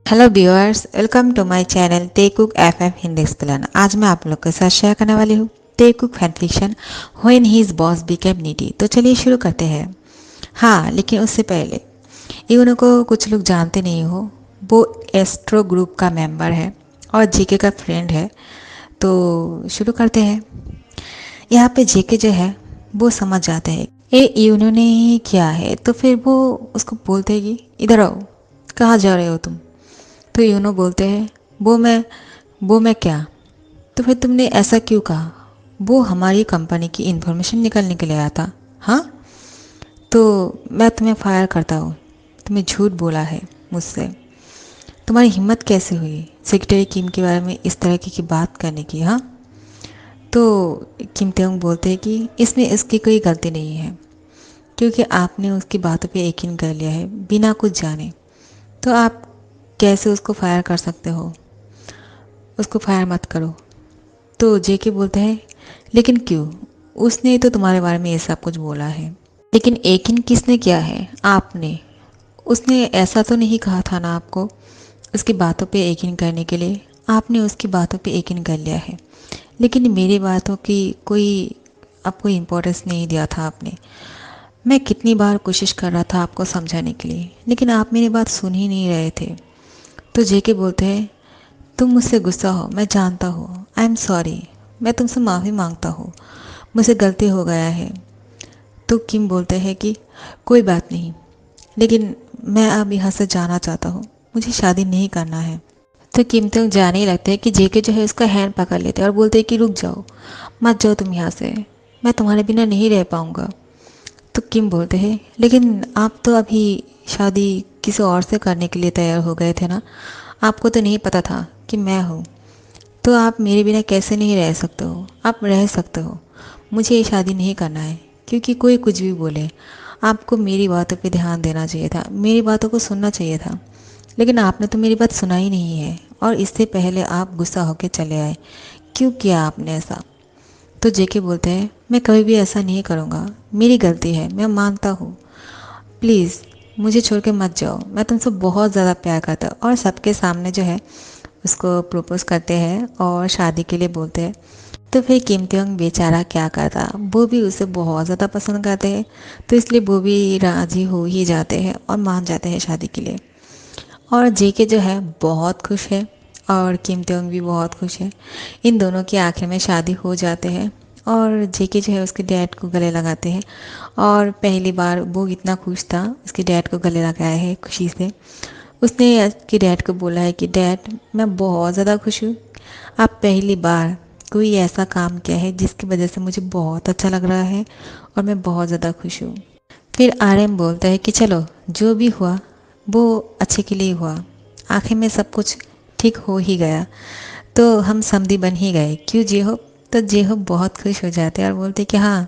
Hello viewers, welcome to my channel टे कुक FM Hindi explain. आज मैं आप लोग के साथ शेयर करने वाली हूँ टे cook fan fiction when his boss became needy. तो चलिए शुरू करते हैं। हाँ, लेकिन उससे पहले यूनो को कुछ लोग जानते नहीं हो। वो एस्ट्रो ग्रुप का मेंबर है और जेके का फ्रेंड है। तो शुरू करते हैं। यहाँ पे जेके जो है वो समझ जाते हैं ये यूनो ने ही किया है, तो फिर वो उसको बोलते हैं कि इधर आओ, कहाँ जा रहे हो तुम। तो यूनो बोलते हैं वो मैं क्या। तो फिर तुमने ऐसा क्यों कहा। वो हमारी कंपनी की इन्फॉर्मेशन निकालने के लिए आया था। हाँ, तो मैं तुम्हें फायर करता हूँ। तुमने झूठ बोला है मुझसे। तुम्हारी हिम्मत कैसे हुई सेक्रेटरी किम के बारे में इस तरह की बात करने की। हाँ, तो किम तेंग बोलते हैं कि इसमें इसकी कोई गलती नहीं है, क्योंकि आपने उसकी बातों पे यकीन कर लिया है बिना कुछ जाने। तो आप कैसे उसको फायर कर सकते हो। उसको फायर मत करो। तो जेके बोलते हैं लेकिन क्यों, उसने तो तुम्हारे बारे में ये सब कुछ बोला है। लेकिन यकीन किसने किया है, आपने। उसने ऐसा तो नहीं कहा था ना आपको उसकी बातों पे यकीन करने के लिए। आपने उसकी बातों पे यकीन कर लिया है, लेकिन मेरी बातों की कोई आपको इम्पोर्टेंस नहीं दिया था आपने। मैं कितनी बार कोशिश कर रहा था आपको समझाने के लिए, लेकिन आप मेरी बात सुन ही नहीं रहे थे। तो जेके बोलते हैं तुम मुझसे गुस्सा हो, मैं जानता हूँ। आई एम सॉरी, मैं तुमसे माफ़ी मांगता हूँ, मुझसे गलती हो गया है। तो किम बोलते हैं कि कोई बात नहीं, लेकिन मैं अब यहाँ से जाना चाहता हूँ, मुझे शादी नहीं करना है। तो किम तो जाने ही लगते हैं कि जेके जो है उसका हैंड पकड़ लेते हैं और बोलते हैं कि रुक जाओ, मत जाओ तुम यहाँ से, मैं तुम्हारे बिना नहीं रह पाऊँगा। तो किम बोलते हैं लेकिन आप तो अभी शादी किसी और से करने के लिए तैयार हो गए थे ना, आपको तो नहीं पता था कि मैं हूँ। तो आप मेरे बिना कैसे नहीं रह सकते हो। आप रह सकते हो, मुझे ये शादी नहीं करना है। क्योंकि कोई कुछ भी बोले, आपको मेरी बातों पे ध्यान देना चाहिए था, मेरी बातों को सुनना चाहिए था। लेकिन आपने तो मेरी बात सुना ही नहीं है, और इससे पहले आप गुस्सा होकर चले आए। क्यों किया आपने ऐसा। तो जेके बोलते हैं मैं कभी भी ऐसा नहीं करूँगा, मेरी गलती है, मैं मानता हूँ। प्लीज़ मुझे छोड़ के मत जाओ, मैं तुमसे बहुत ज़्यादा प्यार करता हूँ। और सबके सामने जो है उसको प्रपोज करते हैं और शादी के लिए बोलते हैं। तो फिर किम त्योंग बेचारा क्या करता, वो भी उसे बहुत ज़्यादा पसंद करते हैं, तो इसलिए वो भी राज़ी हो ही जाते हैं और मान जाते हैं शादी के लिए। और जेके जो है बहुत खुश है और किम त्योंग भी बहुत खुश है। इन दोनों की आखिर में शादी हो जाते हैं और जेके जो है उसके डैड को गले लगाते हैं। और पहली बार वो इतना खुश था, उसके डैड को गले लगाया है खुशी से। उसने उसके डैड को बोला है कि डैड, मैं बहुत ज़्यादा खुश हूँ, आप पहली बार कोई ऐसा काम किया है जिसकी वजह से मुझे बहुत अच्छा लग रहा है और मैं बहुत ज़्यादा खुश हूँ। फिर आरएम बोलता है कि चलो जो भी हुआ वो अच्छे के लिए हुआ, आखिर में सब कुछ ठीक हो ही गया, तो हम समधी बन ही गए, क्यों जेहोब। तो जेहोब बहुत खुश हो जाते हैं और बोलते कि हाँ,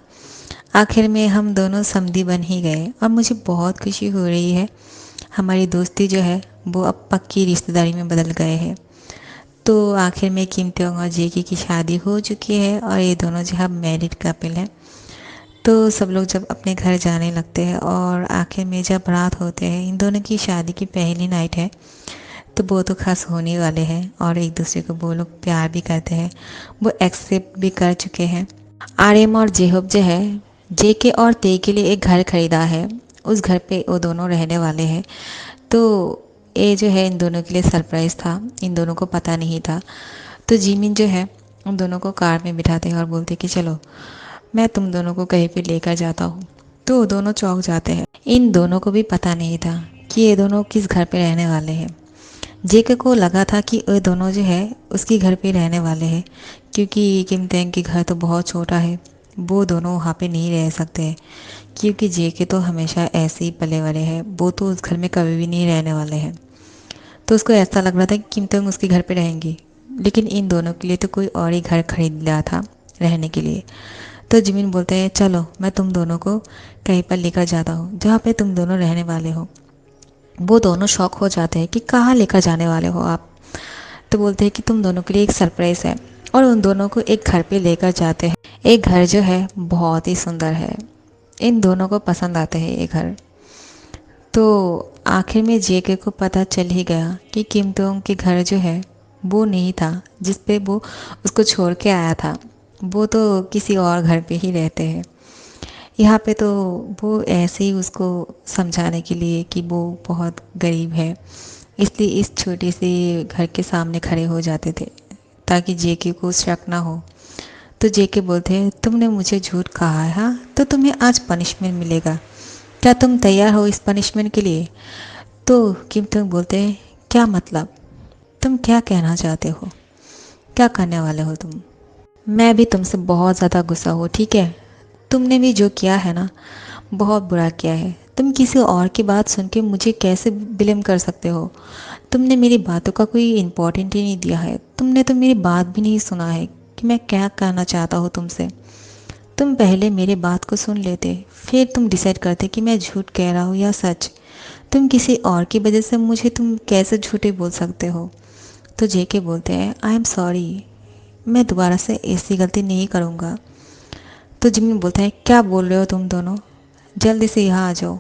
आखिर में हम दोनों समधी बन ही गए और मुझे बहुत खुशी हो रही है। हमारी दोस्ती जो है वो अब पक्की रिश्तेदारी में बदल गए हैं। तो आखिर में किम त्योंग और जेकी की शादी हो चुकी है और ये दोनों जो है मैरिड कपल हैं। तो सब लोग जब अपने घर जाने लगते हैं और आखिर में जब रात होते हैं, इन दोनों की शादी की पहली नाइट है, तो वो तो खास होने वाले हैं और एक दूसरे को वो लोग प्यार भी करते हैं, वो एक्सेप्ट भी कर चुके हैं। आर्यम और जेहोब जो है जेके और ते के लिए एक घर खरीदा है, उस घर पे वो दोनों रहने वाले हैं। तो ये जो है इन दोनों के लिए सरप्राइज़ था, इन दोनों को पता नहीं था। तो जिमिन जो है उन दोनों को कार में बिठाते हैं और बोलते कि चलो मैं तुम दोनों को कहीं पे लेकर जाता हूँ। तो वो दोनों चौंक जाते हैं, इन दोनों को भी पता नहीं था कि ये दोनों किस घर पे रहने वाले हैं। जेके को लगा था कि ये दोनों जो है उसकी घर पे रहने वाले हैं, क्योंकि किम तेंग की घर तो बहुत छोटा है, वो दोनों वहाँ पे नहीं रह सकते हैं। क्योंकि जेके तो हमेशा ऐसे ही पले वाले हैं, वो तो उस घर में कभी भी नहीं रहने वाले हैं। तो उसको ऐसा लग रहा था कि किम तेंग उसके घर पे रहेंगी, लेकिन इन दोनों के लिए तो कोई और ही घर खरीद लिया था रहने के लिए। तो जिमिन बोलते हैं चलो मैं तुम दोनों को कहीं पर लेकर जाता हूँ जहाँ पे तुम दोनों रहने वाले हो। वो दोनों शॉक हो जाते हैं कि कहाँ लेकर जाने वाले हो आप। तो बोलते हैं कि तुम दोनों के लिए एक सरप्राइज़ है, और उन दोनों को एक घर पे लेकर जाते हैं। एक घर जो है बहुत ही सुंदर है, इन दोनों को पसंद आता है ये घर। तो आखिर में जेके को पता चल ही गया कि किम दोंग के घर जो है वो नहीं था जिस पे वो उसको छोड़ के आया था। वो तो किसी और घर पे ही रहते हैं। यहाँ पे तो वो ऐसे ही उसको समझाने के लिए कि वो बहुत गरीब है, इसलिए इस छोटे से घर के सामने खड़े हो जाते थे ताकि जेके को शक ना हो। तो जेके बोलते हैं, तुमने मुझे झूठ कहा है, हाँ, तो तुम्हें आज पनिशमेंट मिलेगा। क्या तुम तैयार हो इस पनिशमेंट के लिए? तो किम तुम बोलते हैं, क्या मतलब? तुम क्या कहना चाहते हो? क्या करने वाले हो तुम? मैं भी तुमसे बहुत ज़्यादा गुस्सा हूँ, ठीक है? तुमने भी जो किया है ना, बहुत बुरा किया है। तुम किसी और की बात सुन के मुझे कैसे ब्लेम कर सकते हो? तुमने मेरी बातों का कोई इम्पोर्टेंट ही नहीं दिया है। तुमने तो मेरी बात भी नहीं सुना है कि मैं क्या कहना चाहता हूँ तुमसे। तुम पहले मेरे बात को सुन लेते, फिर तुम डिसाइड करते कि मैं झूठ कह रहा हूँ या सच। तुम किसी और की वजह से मुझे तुम कैसे झूठे बोल सकते हो? तो जेके बोलते हैं, आई एम सॉरी, मैं दोबारा से ऐसी गलती नहीं करूँगा। तो जिमी बोलता है, क्या बोल रहे हो तुम दोनों? जल्दी से यहाँ आ जाओ।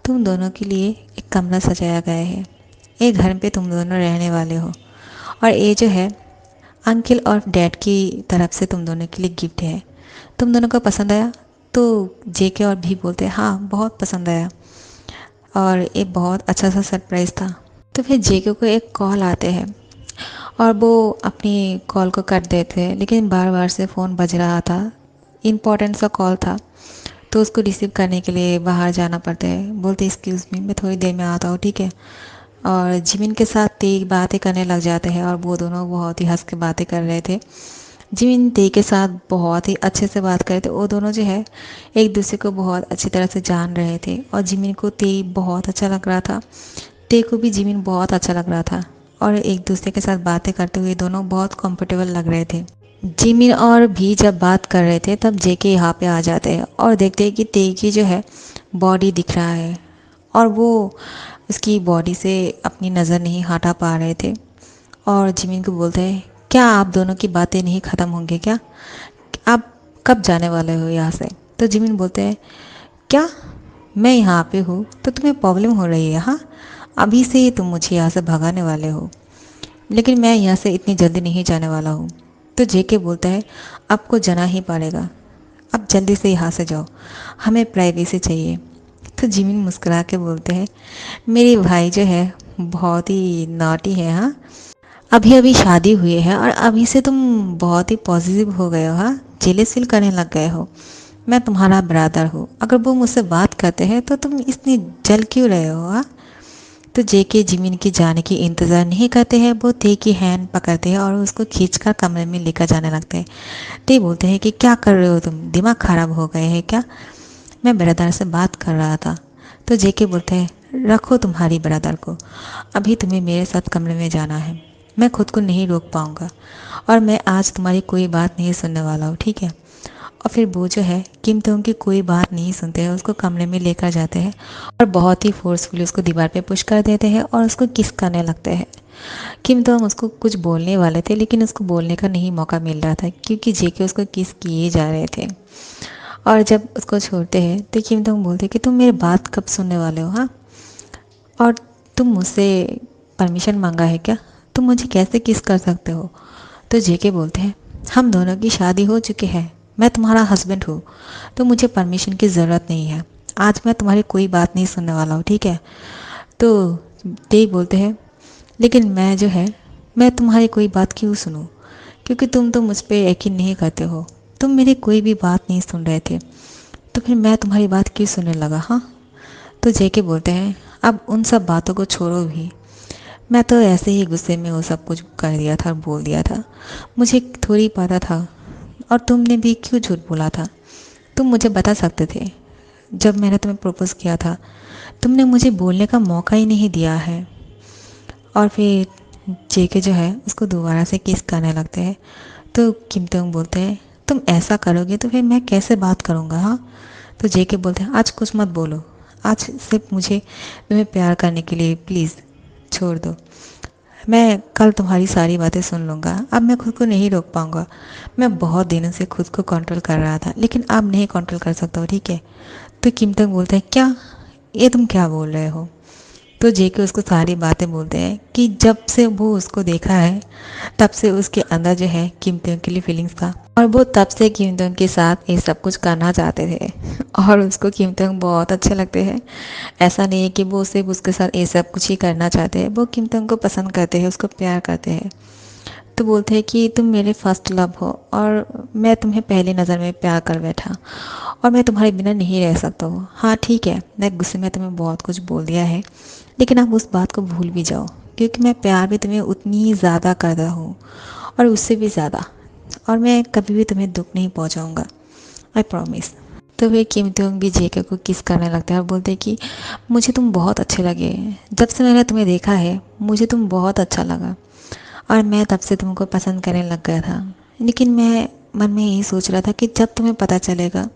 तुम दोनों के लिए एक कमरा सजाया गया है। एक घर पे तुम दोनों रहने वाले हो। और ये जो है अंकल और डैड की तरफ से तुम दोनों के लिए गिफ्ट है। तुम दोनों को पसंद आया? तो जेके और भी बोलते हैं, हाँ, बहुत पसंद आया और ये बहुत अच्छा सा सरप्राइज़ था। तो फिर जेके को एक कॉल आते हैं और वो अपनी कॉल को काट देते हैं, लेकिन बार बार से फ़ोन बज रहा था। इम्पोर्टेंट सा कॉल था, तो उसको रिसीव करने के लिए बाहर जाना पड़ता है। बोलते, एक्सक्यूज़ मी, मैं थोड़ी देर में आता हूँ, ठीक है? और जिमिन के साथ तेज बातें करने लग जाते हैं और वो दोनों बहुत ही हंस के बातें कर रहे थे। जिमिन ते के साथ बहुत ही अच्छे से बात कर रहे थे। वो दोनों जो है एक दूसरे को बहुत अच्छी तरह से जान रहे थे और जिमिन को ते बहुत अच्छा लग रहा था। ते को भी जिमिन बहुत अच्छा लग रहा था और एक दूसरे के साथ बातें करते हुए दोनों बहुत कंफर्टेबल लग रहे थे। जिमिन और भी जब बात कर रहे थे तब जेके यहाँ पे आ जाते हैं और देखते हैं कि ते की जो है बॉडी दिख रहा है और वो उसकी बॉडी से अपनी नज़र नहीं हटा पा रहे थे। और जिमिन को बोलते हैं, क्या आप दोनों की बातें नहीं ख़त्म होंगे क्या? आप कब जाने वाले हो यहाँ से? तो जिमिन बोलते हैं, क्या मैं यहाँ पे हूँ तो तुम्हें प्रॉब्लम हो रही है? हाँ, अभी से ही तुम मुझे यहाँ से भगाने वाले हो, लेकिन मैं यहाँ से इतनी जल्दी नहीं जाने वाला हूँ। तो जेके बोलता है, आपको जाना ही पड़ेगा, अब जल्दी से यहाँ से जाओ, हमें प्राइवेसी चाहिए। तो जिमिन मुस्कुरा के बोलते हैं, मेरी भाई जो है बहुत ही नॉटी है, हाँ, अभी अभी शादी हुई है और अभी से तुम बहुत ही पॉजिटिव हो गए हो, हाँ, जेलस फील करने लग गए हो। मैं तुम्हारा ब्रदर हूँ, अगर वो मुझसे बात करते हैं तो तुम इतनी जल क्यों रहे हो, हाँ? तो जेके जिमिन की जाने की इंतज़ार नहीं करते हैं, वो ते की हैंड पकड़ते हैं और उसको खींचकर कमरे में लेकर जाने लगते हैं। ते बोलते हैं कि क्या कर रहे हो तुम, दिमाग ख़राब हो गए हैं क्या? मैं ब्रदर से बात कर रहा था। तो जेके बोलते हैं, रखो तुम्हारी ब्रदर को, अभी तुम्हें मेरे साथ कमरे में जाना है। मैं खुद को नहीं रोक पाऊँगा और मैं आज तुम्हारी कोई बात नहीं सुनने वाला हूँ, ठीक है? और फिर वो जो है किम तो उनकी कोई बात नहीं सुनते हैं, उसको कमरे में लेकर जाते हैं और बहुत ही फोर्सफुली उसको दीवार पे पुश कर देते हैं और उसको किस करने लगते हैं। किम तो उसको कुछ बोलने वाले थे लेकिन उसको बोलने का नहीं मौका मिल रहा था क्योंकि जेके उसको किस किए जा रहे थे। और जब उसको छोड़ते हैं तो किम तो बोलते हैं कि तुम मेरी बात कब सुनने वाले हो, हाँ? और तुम मुझसे परमिशन मांगा है क्या? तुम मुझे कैसे किस कर सकते हो? तो जेके बोलते हैं, हम दोनों की शादी हो चुकी है, मैं तुम्हारा हस्बैंड हूँ, तो मुझे परमिशन की ज़रूरत नहीं है। आज मैं तुम्हारी कोई बात नहीं सुनने वाला हूँ, ठीक है? तो ते बोलते हैं, लेकिन मैं जो है मैं तुम्हारी कोई बात क्यों सुनूं? क्योंकि तुम तो मुझ पर यकीन नहीं करते हो, तुम मेरी कोई भी बात नहीं सुन रहे थे, तो फिर मैं तुम्हारी बात क्यों सुनने लगा, हाँ? तो जेके बोलते हैं, अब उन सब बातों को छोड़ो भी, मैं तो ऐसे ही गुस्से में वो सब कुछ कर दिया था और बोल दिया था, मुझे थोड़ी पता था। और तुमने भी क्यों झूठ बोला था? तुम मुझे बता सकते थे, जब मैंने तुम्हें प्रपोज़ किया था तुमने मुझे बोलने का मौका ही नहीं दिया है। और फिर जेके जो है उसको दोबारा से किस करने लगते हैं। तो किम तोंग बोलते हैं, तुम ऐसा करोगे तो फिर मैं कैसे बात करूँगा, हाँ? तो जेके बोलते हैं, आज कुछ मत बोलो, आज सिर्फ मुझे तुम्हें प्यार करने के लिए प्लीज़ छोड़ दो। मैं कल तुम्हारी सारी बातें सुन लूँगा, अब मैं खुद को नहीं रोक पाऊँगा। मैं बहुत दिनों से खुद को कंट्रोल कर रहा था लेकिन अब नहीं कंट्रोल कर सकता हूँ, ठीक है? तो किम तक बोलता है, क्या ये तुम क्या बोल रहे हो। तो जेके उसको सारी बातें बोलते हैं कि जब से वो उसको देखा है तब से उसके अंदर जो है किम तेन के लिए फीलिंग्स था, और वो तब से किम तेन के साथ ये सब कुछ करना चाहते थे और उसको किम तेन बहुत अच्छे लगते हैं। ऐसा नहीं है कि वो सिर्फ उसके साथ ये सब कुछ ही करना चाहते हैं, वो किम तेन को पसंद करते हैं, उसको प्यार करते हैं। तो बोलते हैं कि तुम मेरे फर्स्ट लव हो और मैं तुम्हें पहली नज़र में प्यार कर बैठा और मैं तुम्हारे बिना नहीं रह सकता हूँ। हाँ ठीक है, मैं गुस्से में तुम्हें बहुत कुछ बोल दिया है, लेकिन आप उस बात को भूल भी जाओ, क्योंकि मैं प्यार भी तुम्हें उतनी ही ज़्यादा करता हूँ और उससे भी ज़्यादा, और मैं कभी भी तुम्हें दुख नहीं पहुँचाऊँगा, आई प्रॉमिस। तो वे किम त्योंग भी जेके को किस करने लगते हैं और बोलते हैं कि मुझे तुम बहुत अच्छे लगे, जब से मैंने तुम्हें देखा है मुझे तुम बहुत अच्छा लगा और मैं तब से तुमको पसंद करने लग गया था। लेकिन मैं मन में यही सोच रहा था कि जब तुम्हें पता चलेगा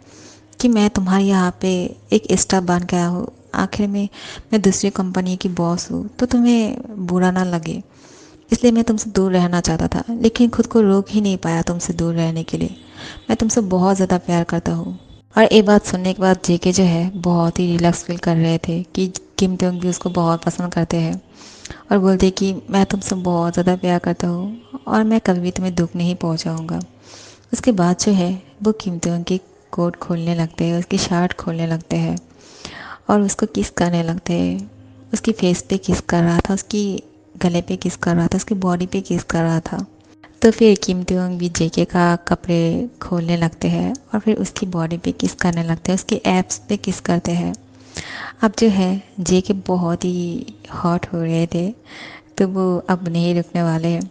कि मैं तुम्हारे यहाँ पे एक स्टाफ बन के आया हूँ, आखिर में मैं दूसरी कंपनी की बॉस हूँ, तो तुम्हें बुरा ना लगे, इसलिए मैं तुमसे दूर रहना चाहता था, लेकिन खुद को रोक ही नहीं पाया तुमसे दूर रहने के लिए। मैं तुमसे बहुत ज़्यादा प्यार करता हूँ। और ये बात सुनने के बाद जेके जो है बहुत ही रिलैक्स फील कर रहे थे कि किम त्योंग भी उसको बहुत पसंद करते हैं, और बोलते कि मैं तुमसे बहुत ज़्यादा प्यार करता हूँ और मैं कभी भी तुम्हें दुख नहीं पहुँचाऊँगा। उसके बाद जो है वो किम त्योंग की कोट खोलने लगते हैं, उसकी शर्ट खोलने लगते हैं और उसको किस करने लगते हैं। उसकी फेस पे किस कर रहा था, उसकी गले पे किस कर रहा था, उसकी बॉडी पे किस कर रहा था। तो फिर किम त्योंग भी जेके का कपड़े खोलने लगते हैं और फिर उसकी बॉडी पे किस करने लगते हैं, उसके एब्स पे किस करते हैं। अब जो है जेके बहुत ही हॉट हो रहे थे, तो वो अब नहीं रुकने वाले हैं।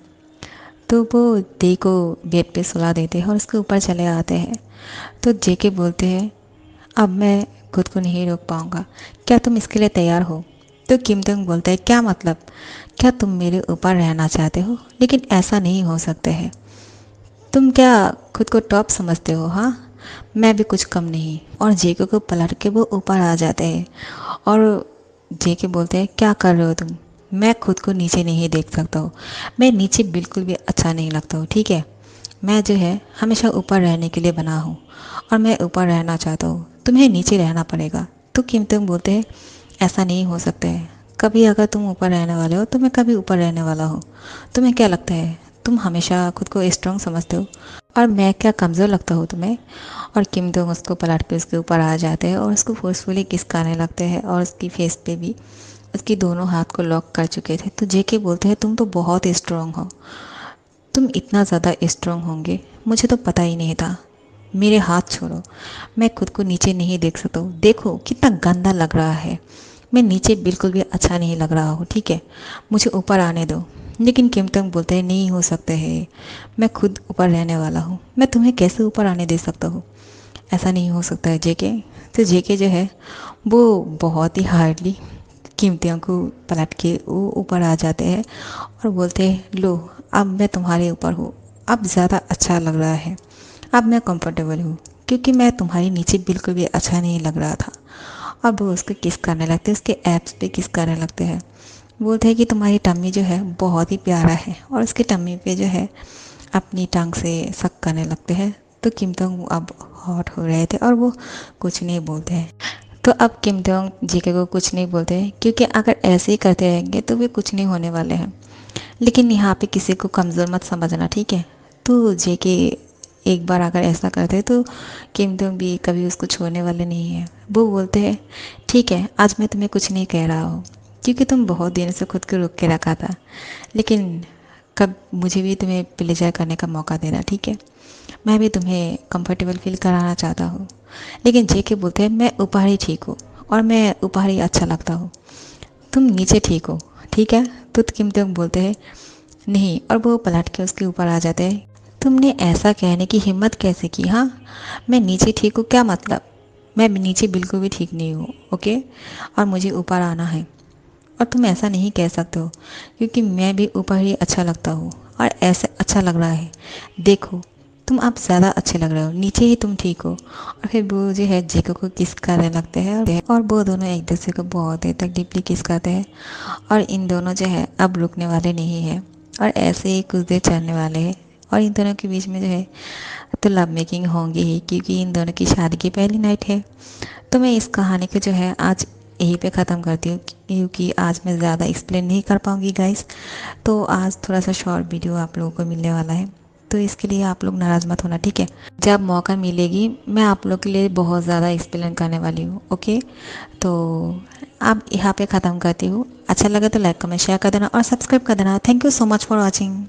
तो वो दे को बेड पे सुला देते हैं और उसके ऊपर चले आते हैं। तो जेके बोलते हैं अब मैं खुद को नहीं रोक पाऊँगा, क्या तुम इसके लिए तैयार हो। तो किम तुंग बोलता है क्या मतलब, क्या तुम मेरे ऊपर रहना चाहते हो, लेकिन ऐसा नहीं हो सकता है। तुम क्या खुद को टॉप समझते हो, हाँ मैं भी कुछ कम नहीं। और जेके को पलट के वो ऊपर आ जाते हैं और जेके बोलते हैं क्या कर रहे हो तुम, मैं खुद को नीचे नहीं देख सकता हूँ, मैं नीचे बिल्कुल भी अच्छा नहीं लगता हूँ, ठीक है। मैं जो है हमेशा ऊपर रहने के लिए बना हूँ और मैं ऊपर रहना चाहता हूँ, तुम्हें नीचे रहना पड़ेगा। तो किम तुम बोलते हैं ऐसा नहीं हो सकता है, कभी अगर तुम ऊपर रहने वाले हो तो मैं कभी ऊपर रहने वाला हूँ। तुम्हें क्या लगता है तुम हमेशा खुद को स्ट्रांग समझते हो और मैं क्या कमज़ोर लगता हूँ तुम्हें। और किम दोंग उसको पलट के उसके ऊपर आ जाते हैं और उसको फोर्सफुली किस करने लगते हैं और उसकी फेस पे भी उसकी दोनों हाथ को लॉक कर चुके थे। तो जेके बोलते हैं तुम तो बहुत स्ट्रांग हो, तुम इतना ज़्यादा स्ट्रांग होंगे मुझे तो पता ही नहीं था। मेरे हाथ छोड़ो, मैं खुद को नीचे नहीं देख सकता हूँ, देखो कितना गंदा लग रहा है, मैं नीचे बिल्कुल भी अच्छा नहीं लग रहा हूँ, ठीक है मुझे ऊपर आने दो। लेकिन किम तंग बोलते हैं नहीं हो सकता है, मैं खुद ऊपर रहने वाला हूँ, मैं तुम्हें कैसे ऊपर आने दे सकता हूँ, ऐसा नहीं हो सकता है जेके। तो जेके जो है वो बहुत ही हार्डली कीमतियों को पलट के वो ऊपर आ जाते हैं और बोलते हैं लो अब मैं तुम्हारे ऊपर हूँ, अब ज़्यादा अच्छा लग रहा है, अब मैं कंफर्टेबल हूँ, क्योंकि मैं तुम्हारे नीचे बिल्कुल भी अच्छा नहीं लग रहा था। अब वो उसको किस करने लगते हैं, उसके एब्स पे किस करने लगते हैं, बोलते हैं कि तुम्हारी टम्मी जो है बहुत ही प्यारा है, और उसकी टम्मी पे जो है अपनी टांग से सक करने लगते हैं। तो किम तोंग अब हॉट हो रहे थे और वो कुछ नहीं बोलते हैं। तो अब किम दोंग जेके को कुछ नहीं बोलते हैं, क्योंकि अगर ऐसे ही करते रहेंगे तो वे कुछ नहीं होने वाले हैं। लेकिन यहाँ पे किसी को कमज़ोर मत समझना, ठीक है। तो जेके एक बार अगर ऐसा करते हैं तो किम दोंग भी कभी उसको छोड़ने वाले नहीं हैं। वो बोलते हैं ठीक है आज मैं तुम्हें कुछ नहीं कह रहा हूँ, क्योंकि तुम बहुत देर से खुद को रोक के रखा था, लेकिन कब मुझे भी तुम्हें प्लेजर करने का मौका देना, ठीक है। मैं भी तुम्हें कंफर्टेबल फील कराना चाहता हूँ। लेकिन जेके बोलते हैं मैं ऊपर ही ठीक हूँ और मैं ऊपर ही अच्छा लगता हूँ, तुम नीचे ठीक हो, ठीक है। तो किम दोंग बोलते हैं नहीं, और वो पलट के उसके ऊपर आ जाते हैं। तुमने ऐसा कहने की हिम्मत कैसे की, हाँ मैं नीचे ठीक हूँ क्या मतलब, मैं नीचे बिल्कुल भी ठीक नहीं हूँ, ओके, और मुझे ऊपर आना है। और तुम ऐसा नहीं कह सकते हो, क्योंकि मैं भी ऊपर ही अच्छा लगता हूँ और ऐसे अच्छा लग रहा है, देखो तुम अब ज़्यादा अच्छे लग रहे हो, नीचे ही तुम ठीक हो। और फिर वो जो है जेको को किस करने लगते हैं और वो दोनों एक दूसरे को बहुत देर तक डीपली किस करते हैं। और इन दोनों जो है अब रुकने वाले नहीं हैं और ऐसे ही कुछ देर चलने वाले हैं। और इन दोनों के बीच में जो है तो लव मेकिंग होंगी ही, क्योंकि इन दोनों की शादी की पहली नाइट है। तो मैं इस कहानी को जो है आज यहीं पे ख़त्म करती हूँ, क्योंकि आज मैं ज़्यादा एक्सप्लेन नहीं कर पाऊँगी गाइस। तो आज थोड़ा सा शॉर्ट वीडियो आप लोगों को मिलने वाला है, तो इसके लिए आप लोग नाराज़ मत होना, ठीक है। जब मौका मिलेगी मैं आप लोग के लिए बहुत ज़्यादा एक्सप्लेन करने वाली हूँ, ओके। तो अब यहाँ पे ख़त्म करती हूँ। अच्छा लगे तो लाइक कमेंट शेयर कर देना और सब्सक्राइब कर देना। Thank you so much for watching.